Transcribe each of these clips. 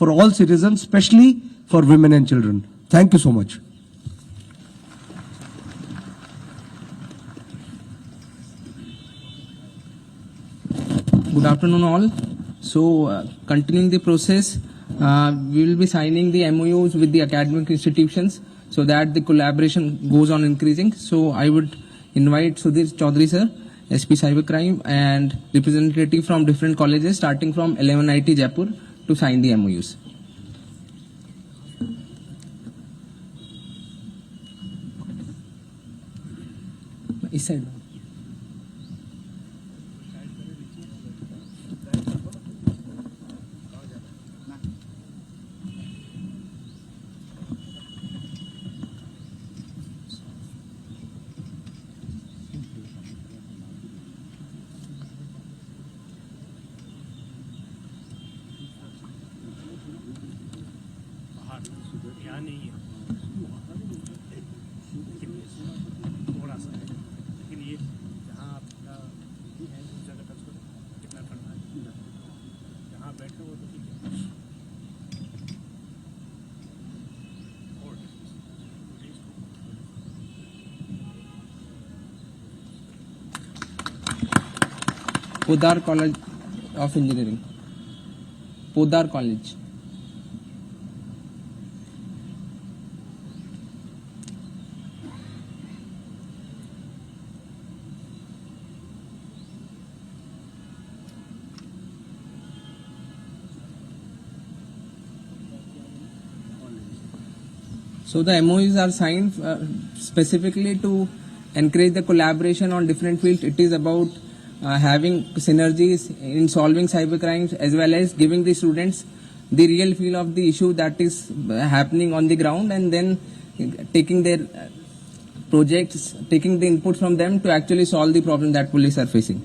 for all citizens, especially for women and children. Thank you so much. Good afternoon all. So continuing the process, we will be signing the MOUs with the academic institutions so that the collaboration goes on increasing. So I would invite Sudhir Chaudhary sir, SP Cybercrime, and representative from different colleges starting from 11 IT Jaipur to sign the MOUs. इस side थोड़ा सा है, लेकिन ये जहाँ आपका है उस जगह टच करो, कितना ठंडा है, जहाँ बैठे हो तो ठीक है। Podar College of Engineering. Podar College. So the MOUs are signed specifically to encourage the collaboration on different fields. It is about having synergies in solving cyber crimes as well as giving the students the real feel of the issue that is happening on the ground, and then taking their projects, taking the input from them to actually solve the problem that police are facing.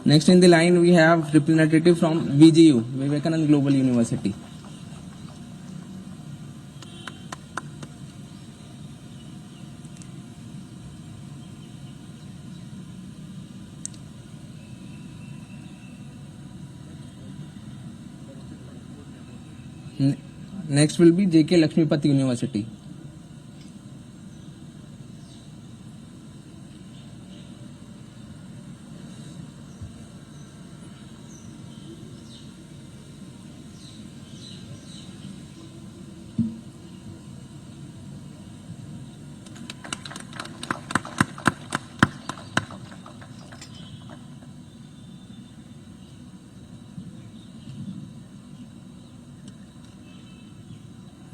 Next in the line we have representative from VGU, Vivekananda Global University. Next will be JK Lakshmipati University.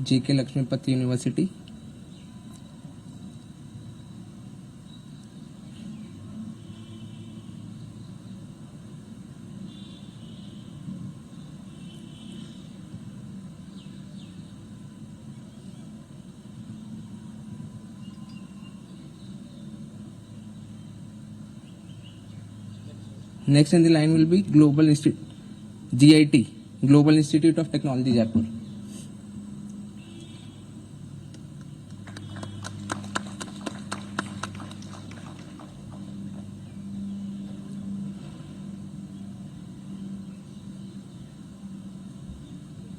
JK Lakshmipati University. Next in the line will be Global Institute, GIT, Global Institute of Technology, Jaipur.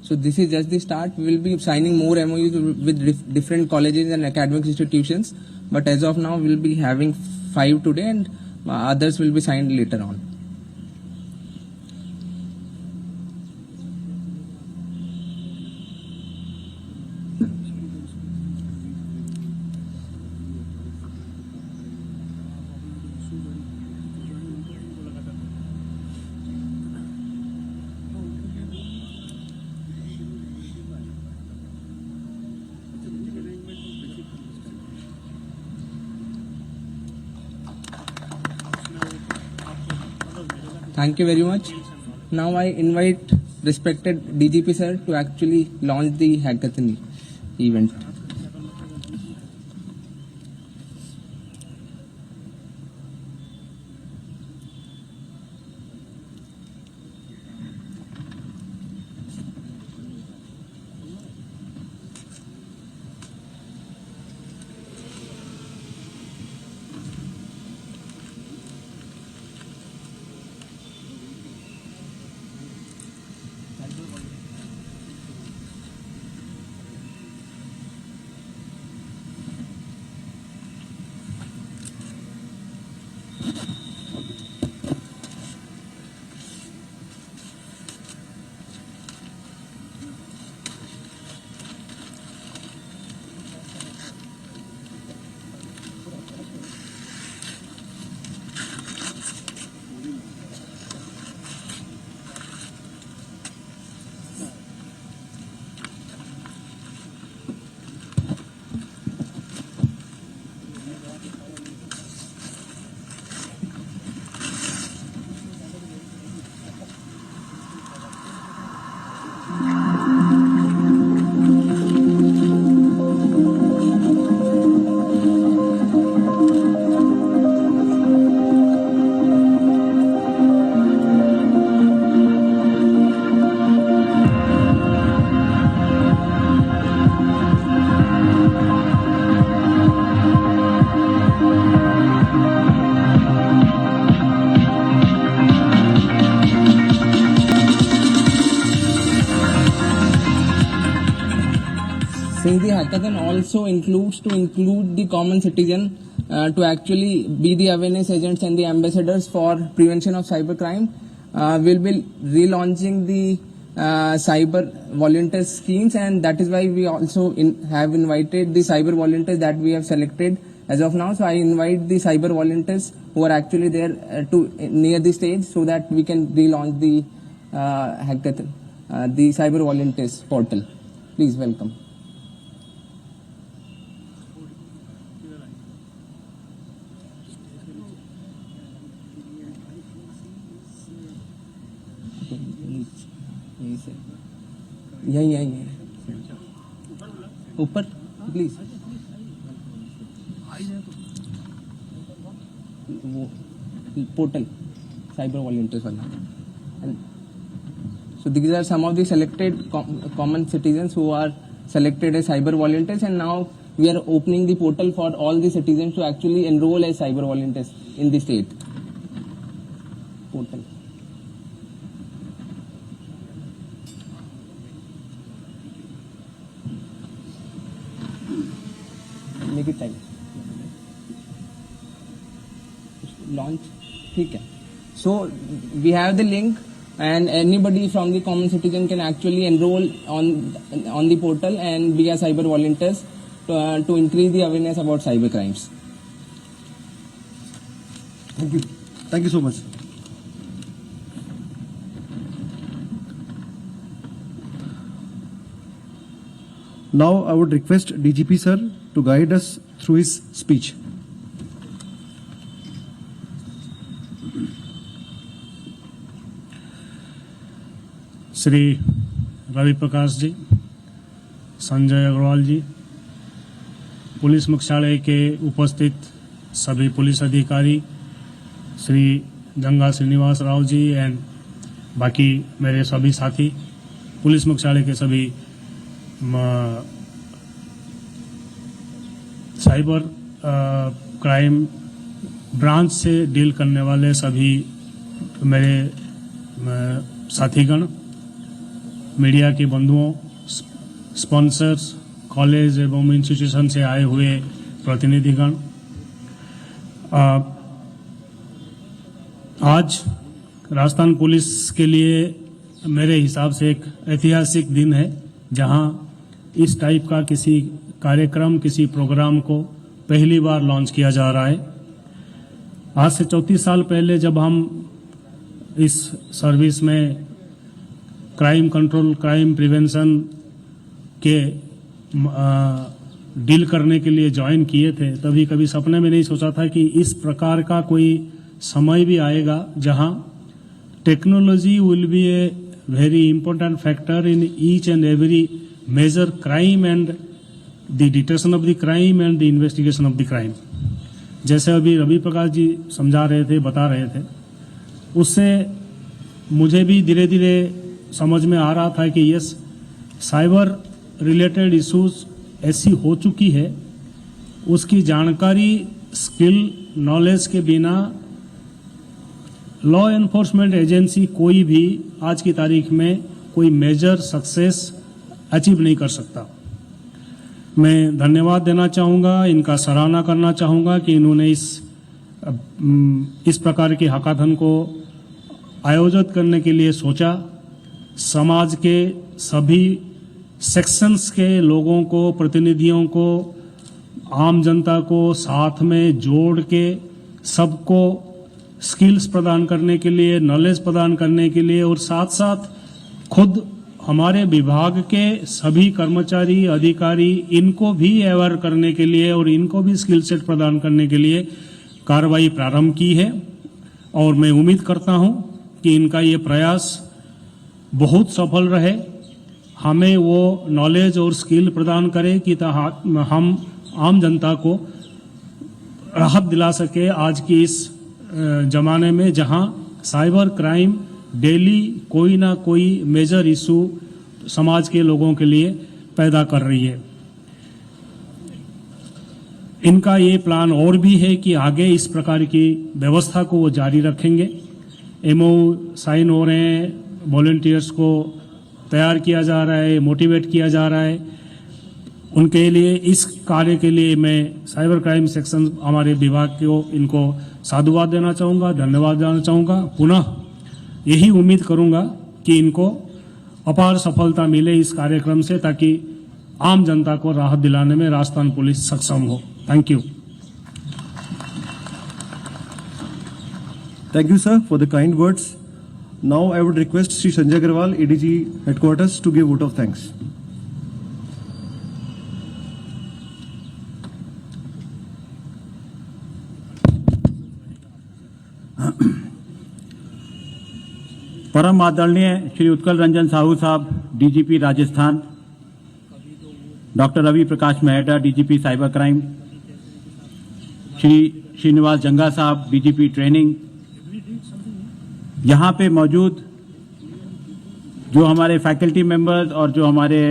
So this is just the start. We will be signing more MOUs with different colleges and academic institutions. But as of now, we will be having 5 today, and others will be signed later on. Thank you very much. Now I invite respected DGP sir to actually launch the hackathon event. since the hackathon also includes the common citizen to actually be the awareness agents and the ambassadors for prevention of cybercrime, we'll be relaunching the cyber volunteer schemes, and that is why we also have invited the cyber volunteers that we have selected as of now. So I invite the cyber volunteers who are actually there to near the stage so that we can relaunch the hackathon, the cyber volunteers portal. Please welcome. यही ऊपर please वो portal cyber volunteers वाला. And so these are some of the selected common citizens who are selected as cyber volunteers, and now we are opening the portal for all the citizens to actually enroll as cyber volunteers in the state portal. Make it time. Launch. ठीक है. So we have the link, and anybody from the common citizen can actually enroll on the portal and be a cyber volunteers to increase the awareness about cyber crimes. Thank you. Thank you so much. Now I would request DGP sir to guide us through his speech. Shri Ravi Prakash ji, Sanjay Agarwal ji, police मुख्यालय के उपस्थित सभी police अधिकारी, Shri Janga Srinivas Rao ji and बाकी मेरे सभी साथी, police मुख्यालय के सभी साइबर क्राइम ब्रांच से डील करने वाले सभी मेरे साथीगण, मीडिया के बंधुओं, स्पॉन्सर्स, कॉलेज एवं इंस्टीट्यूशन से आए हुए प्रतिनिधिगण, आज राजस्थान पुलिस के लिए मेरे हिसाब से एक ऐतिहासिक दिन है, जहां इस टाइप का किसी कार्यक्रम, किसी प्रोग्राम को पहली बार लॉन्च किया जा रहा है. आज से 34 साल पहले जब हम इस सर्विस में क्राइम कंट्रोल, क्राइम प्रिवेंशन के डील करने के लिए ज्वाइन किए थे, तभी कभी सपने में नहीं सोचा था कि इस प्रकार का कोई समय भी आएगा जहां technology will be a very important factor in each and every major crime and the detection of the crime and the investigation of the crime. जैसे अभी रवि प्रकाश जी समझा रहे थे, बता रहे थे, उससे मुझे भी धीरे धीरे समझ में आ रहा था कि यस, साइबर रिलेटेड इश्यूज ऐसी हो चुकी है, उसकी जानकारी, स्किल, नॉलेज के बिना लॉ एनफोर्समेंट एजेंसी कोई भी आज की तारीख में कोई मेजर सक्सेस अचीव नहीं कर सकता. मैं धन्यवाद देना चाहूँगा, इनका सराहना करना चाहूँगा कि इन्होंने इस प्रकार की हैकाथन को आयोजित करने के लिए सोचा. समाज के सभी सेक्शंस के लोगों को, प्रतिनिधियों को, आम जनता को साथ में जोड़ के सबको स्किल्स प्रदान करने के लिए, नॉलेज प्रदान करने के लिए, और साथ साथ खुद हमारे विभाग के सभी कर्मचारी, अधिकारी, इनको भी अवेयर करने के लिए और इनको भी स्किल सेट प्रदान करने के लिए कार्रवाई प्रारंभ की है. और मैं उम्मीद करता हूं कि इनका ये प्रयास बहुत सफल रहे, हमें वो नॉलेज और स्किल प्रदान करे कि हम आम जनता को राहत दिला सके आज की इस जमाने में, जहां साइबर क्राइम डेली कोई ना कोई मेजर इशू समाज के लोगों के लिए पैदा कर रही है. इनका ये प्लान और भी है कि आगे इस प्रकार की व्यवस्था को वो जारी रखेंगे. एमओ साइन हो रहे हैं, वॉलंटियर्स को तैयार किया जा रहा है, मोटिवेट किया जा रहा है, उनके लिए इस कार्य के लिए मैं साइबर क्राइम सेक्शन हमारे विभाग को इनको साधुवाद देना चाहूँगा, धन्यवाद देना चाहूँगा। पुनः यही उम्मीद करूँगा कि इनको अपार सफलता मिले इस कार्यक्रम से, ताकि आम जनता को राहत दिलाने में राजस्थान पुलिस सक्षम हो। Thank you. Thank you, sir, for the kind words. Now I would request Sri Sanjay Agarwal, ADG Headquarters, to give vote of thanks. परम आदरणीय श्री उत्कल रंजन साहू साहब, DGP Rajasthan, doctor Ravi Prakash Mehta, DGP cyber crime, Shri Srinivas Janga साहब, डीजीपी ट्रेनिंग, यहाँ पे मौजूद जो हमारे फैकल्टी मेंबर्स और जो हमारे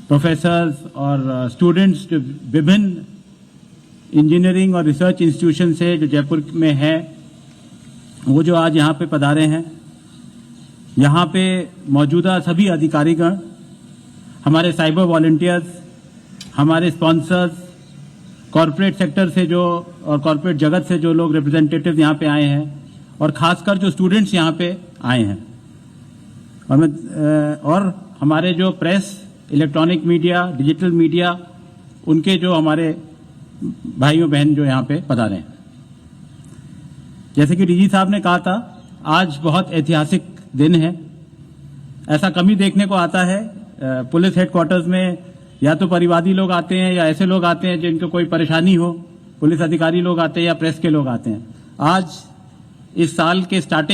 प्रोफेसर्स और स्टूडेंट्स जो विभिन्न इंजीनियरिंग और रिसर्च इंस्टीट्यूशन से जो जयपुर में है, वो जो आज यहाँ पे पधारे हैं, यहाँ पे मौजूदा सभी अधिकारीगण, हमारे साइबर वॉलंटियर्स, हमारे स्पॉन्सर्स, कॉरपोरेट सेक्टर से जो और कॉरपोरेट जगत से जो लोग रिप्रेजेंटेटिव यहाँ पे आए हैं, और खासकर जो स्टूडेंट्स यहाँ पे आए हैं, और हमारे जो press, electronic media, digital media, उनके जो हमारे भाइयों बहन जो यहाँ पे पधारे हैं। जैसे कि डीजी साहब ने कहा था, आज बहुत ऐतिहासिक दिन है। ऐसा कम ही देखने को आता है। पुलिस हेडक्वार्टर्स में या तो परिवादी लोग आते हैं या ऐसे लोग आते हैं जिनको कोई परेशानी हो, पुलिस अधिकारी लोग आते हैं या प्रेस के लोग आते हैं। आज इस साल के स्टार्टिंग